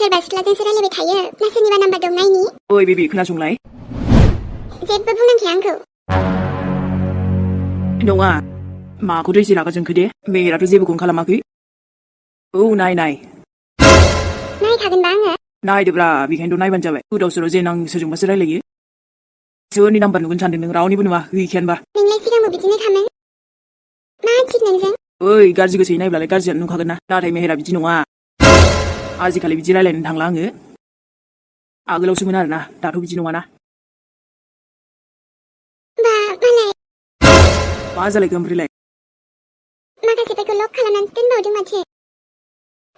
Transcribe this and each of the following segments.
सोरबा सिख्लाजोंसो रायलायबाय थायो ना सोरनिबा नाम्बार दं नायनि ओइ बेबि खोनासंलाय जेबो बुंनांखाया आंखौ नङा माखौथो एसे रागा जोंखो दे मेहेराथ' जेबोखौनो खालामाखै औ नाय नायखागोनबा आङो नायदोब्रा बेखायनोथ' नायबानो जाबाय गोदाव सोराव जेन आं सोरजोंबासो रायलायो सोरनि नाम्बार नुगोन सानदों नों रावनिबो नुवा गैखायानोबा नोंलाय सिगांबो बिदिनो खामोन मा थिग नोंजों ओइ गाज्रि गोसोयै नायब्लालाय गाज्रियानो नुखागोन ना नाथाय मेहेरा बिदि नङा आजिखालि बिदि रायलायनो थांला आङो आगोलावसोमोन आरोना दाथ' बिदि नङाना बा मालाय मा जालायखो ओमफ्रायलाय माखासेफोरखौ लक खालामनानैसो दोनबावदों माथो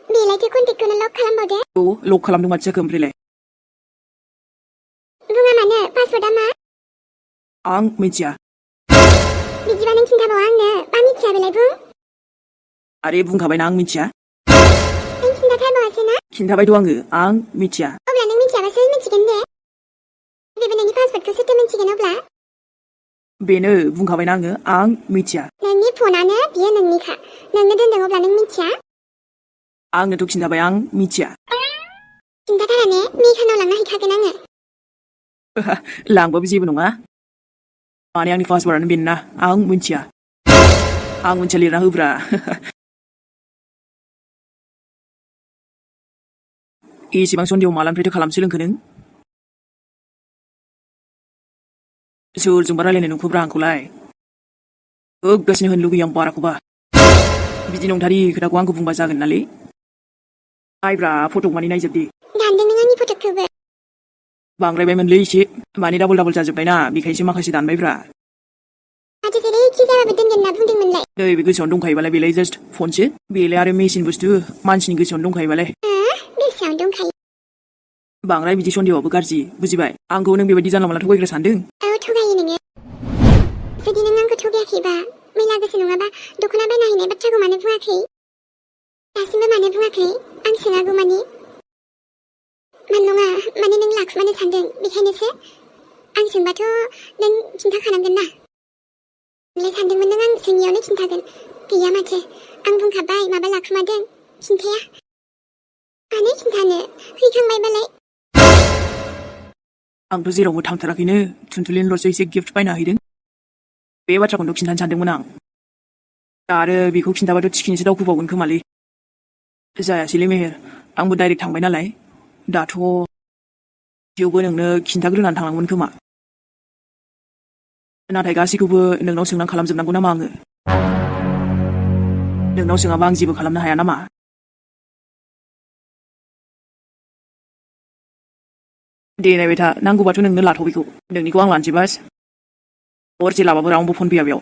बेलायथो कन्टेक्टखौनो लक खालामबावदो औ लक खालामदों माथो जाखो ओमफ्रायलाय बुङा मानो पासवर्डआ मा आं मिथिया बिदिबा नों खिन्थाबावा आंनो मा मिथिया बेलाय बुं आरे बुंखाबायना आं मिथिया नों खिन्थाथारबावासो ना खिन्थाबायथ' आं मिथिया अब्ला नों मिथियाबा सोर मिथिगोन दे बेबो नोंनि पासवर्डखौ सोरथो मिथिगोन अब्ला बेनो बुंखाबायना आं मिथिया नोंनि फनानो बियो नोंनिखा नोंनो दोनदों अब्ला नों मिथिया आंनोथ' खिन्थाबाय आं मिथिया खिन्थाथारा ने मेघानाव लांना हैखागोन आङो लांबाबो जेबो नङा माने आंनि पासवर्डआनो बेनोना आं मिथिया लिरना होब्रा एसेबां सन्देह मालानिफ्रायथो खालामसो लोंखो नों सोरजोंबा रायलायनाय नुखोब्रा आंखौलाय होगासिनो होनो लुगैयो आं बाराखौबा बिदि नंथारि खोथाखौ आंखौ बुंबा जागोन नालै नायब्रा फटक मानि नायजोबदे दानदों नों आंनि फटकखौबो बांद्रायबायमोनलै एसे माने डाबल जाजोब्बायना बेखायसो माखासे दानबायब्रा माथो जेरैखि जाबाबो दोनगोन होनना बुंदोंमोनलाय नै बे गोसोआवनो दंखायोबालाय बेलाय जास्ट फनसो बेलाय आरो मेसिन बुस्थु मानसिनि गोसोआवनो दंखायोबालाय गोसोआवनो दंखायो बांद्राय बिदि सन्देहआबो गाज्रि बुजिबाय आंखौ नों बेबायदि जानला मोनला थगायग्रा सानदों औ थगायो नोङो जुदि नों आंखौ थगायाखैबा मैला गोसो नङाबा दख'ना बायना हैनाय बाथ्राखौ मानो बुङाखै दासिमबो मानो बुङाखै आं सोङागौ माने नङा माने नों लाखुमानो सानदों बेखायनोसो आं सोंबाथ' नों खिन्थाखानांगोन ना नोंलाय सानदोंमोन नों आं सोङियावनो खिन्थागोन गैया माथो आं बुंखाबाय माबा लाखुमादों खिन्थाया मानो खिन्थानो हैखांबायबालाय आंथ' जेरावबो थांथाराखैनो थुनथुलिनोल'सो एसे गिफ्ट बायना हैदों बे बाथ्राखौनोथ' खिन्थानो सानदोंमोन आं आरो बेखौ खिन्थाबाथ' थिखिनिसो दावखोबावगोन खोमालै जायासैलै मेहेर आंबो डाइरेक्ट थांबाय नालाय दाथ' थेवबो नोंनो खिन्थाग्रोनानै थांनांगोन खोमा नाथाय गासैखौबो नोंनाव सोंनानै खालामजोबनांगौ नामा आङो नोंनाव सोङाबा आं जेबो खालामनो हाया नामा दे नायबाय था नांगौबाथ' नोंनो लाथ' बेखौ नोंनिखौ आं लानोसै बास हरसे लाबाबो रावनोबो फन फैया बेयाव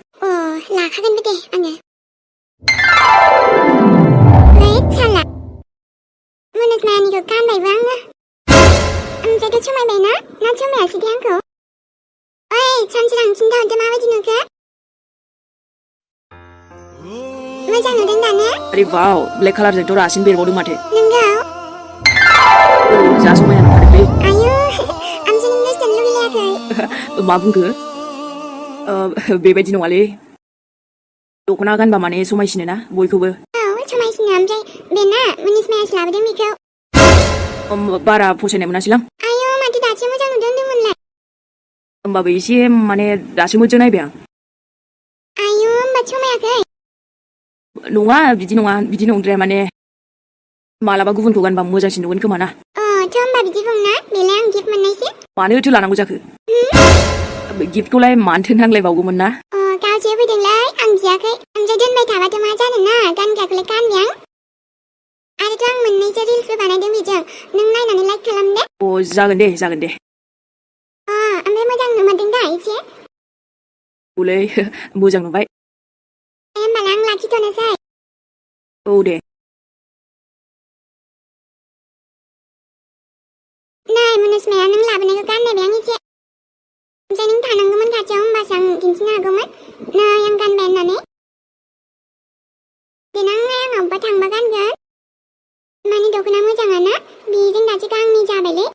लाखागोनबो दे आङो साला मुनुसमायानिखौ गानबायबो आङो ओमफ्रायथ' समायबायना ना समायासै दे आंखौ ओइ सानसे आं खिन्थाहरदो माबायदि नुखो मोजां नुदों दा ने आरे वाव ब्लेक कालारजोंथ' रासिन बेरबावदों माथो नोंगौ जा समायना नुखादोंलै आयु आंसो नों गोसोथोनो लुगैलायाखै मा बुंखो बेबायदि नङालै दख'ना गानबा माने समायसिनो ना बयखौबो औ समायसिनो ओमफ्राय बेना मुनुसमायासो लाबोदों बेखौ बारा फसायनाय मोनासैलां आयु माथो दासो मोजां नुदों होनदोंमोनलाय होमबाबो एसे माने दासो मोजां नायबाय आं आयु होमबा समायाखै नङा बिदि नंद्राया माने मालाबा गुबुनखौ गानबा मोजांसिन नुगोन खोमा ना थ' होमबा बिदि बुंना बेलाय आं गिफ्ट मोननायसो मानोथो लानांगौ जाखो गिफ्टखौलाय मानोथो नांलायबावगौमोन ना गावसो फैदोंलै आं बियाखै ओमफ्राय दोनबाय थाबाथ' मा जानो ना गानग्राखौलाय गानबाय आं आरोथ' आं मोननैसो रिल्सबो बानायदों बेजों नों नायनानै लाइक खालाम दे जागोन दे ओमफ्राय मोजां नुमारदों दा एसे औलै मोजां नुबाय होमबालाय आं लाखिथ'नोसै औ दे नै मुनुसमाया नों लाबोनायखौ गाननायबाय आं एसे ओमफ्राय नों थानांगौमोन खाथियाव होमबासो आं दिन्थिनो हागौमोन नै आं गानबाय होननानै देनांहाय आं अबेबा थांबा गानगोन माने दख'ना मोजाङाना बेजों दासो गांनै जाबायलै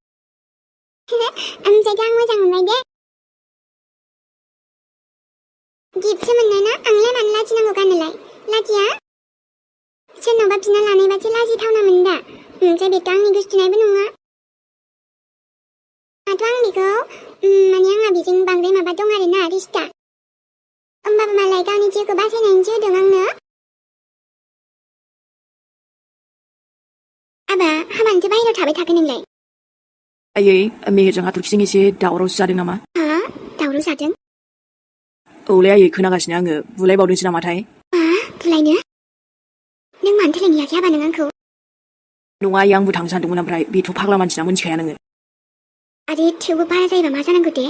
ओमफ्रायथ' आं मोजां मोनबाय दे गिफ्टसो मोननाय ना आंलाय मानो लाजिनांगौ गाननोलाय लाजिया सोरनावबा बिना लानायबासो लाजिथावना मोनो दा ओमफ्राय बेथ' आंनि गोसथोनायबो नङा दाथ' आं बेखौ माने आंहा बेजों बांद्राय माबा दं आरोना रिस्ता होमबाबो मालाय गावनि जिउखौ बासायनानैसो होदों आंनो आबा हाबानिसो बाहेरायाव थाबाय थाखो नोंलाय आयै मेहेरजों हाथरखिजों एसे दावरावसो जादों नामा हा दावराव जादों औलै आयै खोनागासिनो आङो बुलायबावदोंसो नामाथाय बुलायनो नों मानो थैलायनो लाखि हाबा नों आंखौ नङा आयै आंबो थांनो सानदोंमोन ओमफ्राय बेथ' फाग्ला मानसिना मोनथिखाया नोङो आरे थेवबो बारा जायोबा मा जानांगौ दे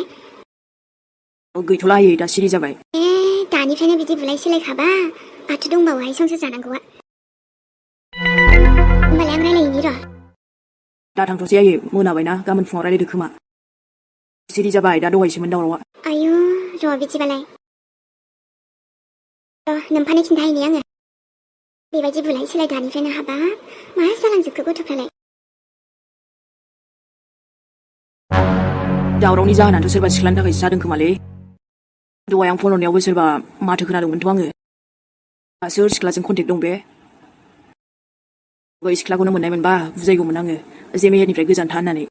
गैथ'ला आयै दा सिरि जाबाय दानिफ्रायनो बिदि बुलाय सोलायखाबा माथो दंबावोहाय संसार जानांगौआ होमबालाय आं रायलायहैनि र' दा थांथ'सै आयै मोनाबायना गाबोन फुङाव रायलायदो खोमा सिरि जाबाय दा दहायसोमोन दावरावआ आयु र' बिदिबालाय नोमफानो खिन्थाहैनि आङो बेबायदि बुलाय सोलाय दानिफ्रायनो हाबा मा जालांजोबखो गथ'फ्रालाय दावरावनि जाहोनाथ' सोरबा सिख्लानि थाखायसो जादों खोमालै दहाय आं फन हरनायावबो सोरबा माथो खोनादोंमोनथ' आङो सोर सिख्लाजों कन्टेक्ट दं बे बै सिख्लाखौनो मोननाय मोनबा बुजायगौमोन आङो जे मेहेरनिफ्राय गोजान था होननानै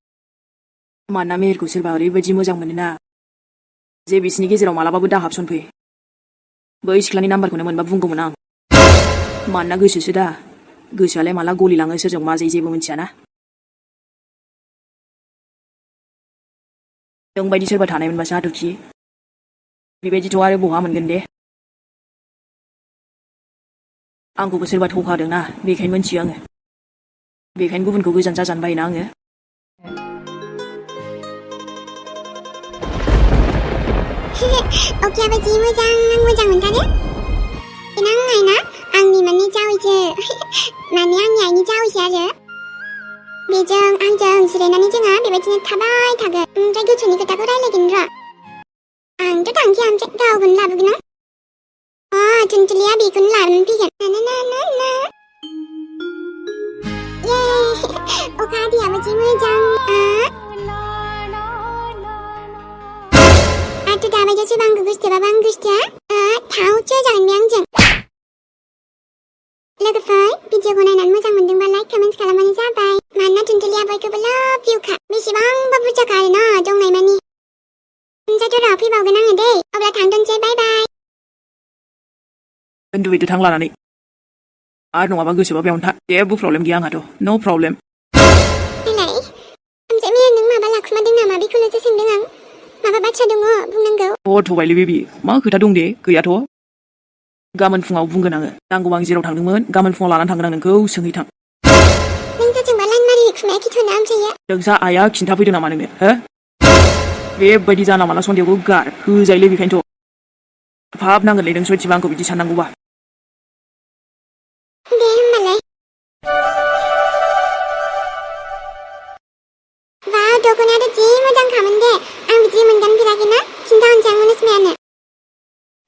मानोना मेहेरखौ सोरबा ओरैबायदि मोजां मोनोना जे बिसिनि गेजेराव मालाबाबो दाहाबसनफै बै सिख्लानि नाम्बारखौनो मोनबा बुंगौमोन आं मानोना गोसोसो दा गोसोआलाय माला गलिलाङो सोरजों मा जायो जेबो मिथियाना नोंबायदि सोरबा थानाय मोनबासो हाथरखि बेबायदिथ' आरो बहा मोनगोन दे आंखौबो सोरबा थगादोंना बेखायनो मोनथियो आङो बेखायनो गुबुनखौ गोजान जाजानो बायोना आङो अकेयाबो जि मोजां आं मोजां मोनथारो बेना आं आइना आंनि माने जावैसो माने आंनि आइनि जावैसो आरो बेजों आंजों जिरायनानै जोङो बेबायदिनो थाबाय थागोन ओमफ्राय गोसोनि खोथाखौ रायलायगोन र' आंथ' थांखाया ओमफ्राय गावखौनो लाबोगोन आं थुनथुलिया बेखौनो लानानै फैगोन अखा हादैयाबो जि मोजां आंथ' दाबायदियावसो आंखौ गोसथोबाबो आं गोसथोआ थावसो जागोन बे आंजों लोगोफोर भिडिअखौ नायनानै मोजां मोनदोंबा लाइक कमेन्ट्स खालामबानो जाबाय मानोना थुनथुलिया बयखौबो लाभ इउखा बेसेबांबा बुरजाखा आरोना दंनाय मानि ओमफ्रायथ' र' फैबावगोन आङो दै अब्ला थांथ'नोसै बाय बाय उन्दुहैदो थां लानानै आरो नङाबा गोसोबा बेयावनो था जेबो प्रब्लेम गैया आंहाथ' नो प्रब्लेम देलाय ओमफ्राय मैया नों माबा लाखुमादों नामा बेखौल'सो सोंदों आं माबा बाथ्रा दङ बुंनांगौ थबायलै बेबि मा खोथा दं दे गैयाथ' गाबोन फुङाव बुंगोन आङो नांगौबा आं जेराव थांदोंमोन गाबोन फुङाव लानानै थांगोन आं नोंखौ सोंहैथां नों सोरजोंबा लाइन मारियै खुमाया खिथ'ना ओमफ्रायो नोंसा आइया खिन्थाफैदों नामा नोंनो हो बेबायदि जानला माला सन्देहखौ गार होजायोलै बेखायनोथ' फाब नांगोनलै नों सयथिबा आंखौ बिदि साननांगौबा दे होमबालाय वाव दख'नायाथ' जि मोजांखामोन दे आं बिदि मोनगानफेराखैना खिन्थाहरनोसै आं मनसमायानो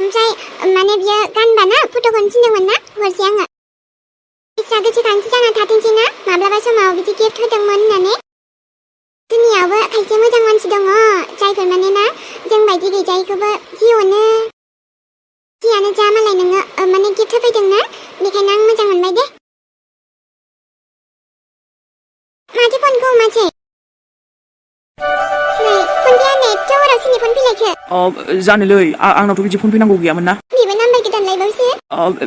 ओमफ्राय माने बियो गानबाना फट'खौनो थिनदोंमोन ना हरसै आङो गोसोआ गोसोखांथि जाना थाथोंसै ना माब्लाबा समाव बिदि गिफ्ट होदोंमोन होननानै दुनियावबो खायसे मोजां मानसि दङ जायफोर माने ना जों बायदि गैजायैखौबो जि अनो जियानो जा मालाय नोङो माने गिफ्ट होफैदोंना बेखायनो आं मोजां मोनबाय दे माथो फनखौ हमासै नै फन फैयानो एथ' हराव सोरनि फन फैलायखो जानोलै आंनावथ' बिदि फन फैनांगौ गैयामोन ना बेबो नाम्बार गोदान लायबावसो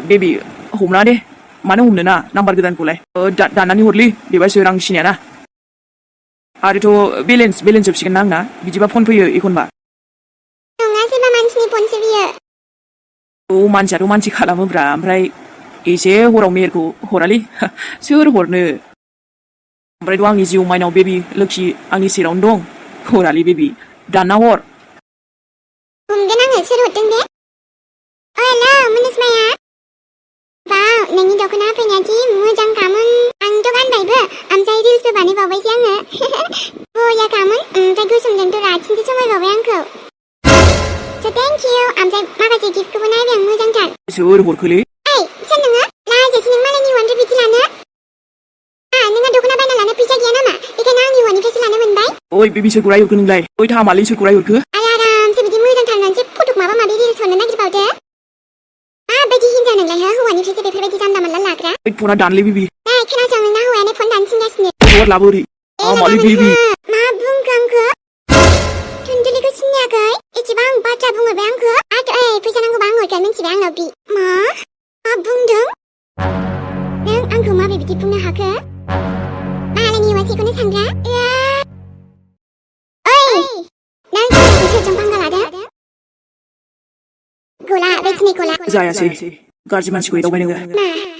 बेबि हमना दे मानो हमनो ना नाम्बार गोदानखौलाय दाननानै हरलै बेबासो रां सिनायाना आरोथ' बेलेन्स जोबसिगोन ना आंना बिदिबा फन फैयो एखनबा नङा सोरबा मानसिनि फनसो बियो मानसियाथ' मानसि खालामोब्रा ओमफ्राय एसे हराव मेहेरखौ हरालै सोर हरनो ओमफ्रायथ' आंनि जिउ माइनाव बेबि लोखि आंनि सेरावनो दं हरालै बेबि दानना हर हमगोन आङो सोर हरदों दे हेलौ मनसमाया वाव नोंनि दख'ना फैनाया जि मोजांखामोन आंथ' गानबायबो ओमफ्राय रिल्सबो बानायबावबायसै आङो बयाखामोन ओमफ्राय गोसोमजोंथ' रासिनसो समायबावबाय आंखौ स' थेंक इउ ओमफ्राय माखासे गिफ्टखौबो नायबाय आं मोजांथार सोर हरखोलै सोर नोङो लाजियासै नों मालायनि हौवानिफ्राय बिदि लानो नोंहा दख'ना बायना लानो फैसा गैया नामा बेखायनो आंनि हौवानिफ्रायसो लानो मोनबाय ओइ बेबि सोरखौ रायहरखो नोंलाय ओइ थामालै सोरखौ रायहरखो आरामसे बिदि मोजांथार मोनसे फटक माबा माबि रिल्स हरनो नागिरबावदो माबायदि हिनजाव नोंलाय हो हौवानिफ्रायसो बेफोरबायदि जानला मानला लाग्रा ओइ फना दानलै बेबि खोनासं नोंना हौवायानो phone दानसै 당신가시네. What labori? Mali baby. 마붕강그. 둔들리고 신냐그. 이지방 바자 붕을 배양그. 아또 에이 부산한구 방울 갈면 집에 안 러비. 뭐? 붕등? 능 안구 마비 비디 붕나 하그. 마라니 와시고는 상가. 으아. 어이. 난 지금 설정 방갈하다. 고라 외치니 고라. Zaya si. Garjiman si ko itaw ba nila? 마.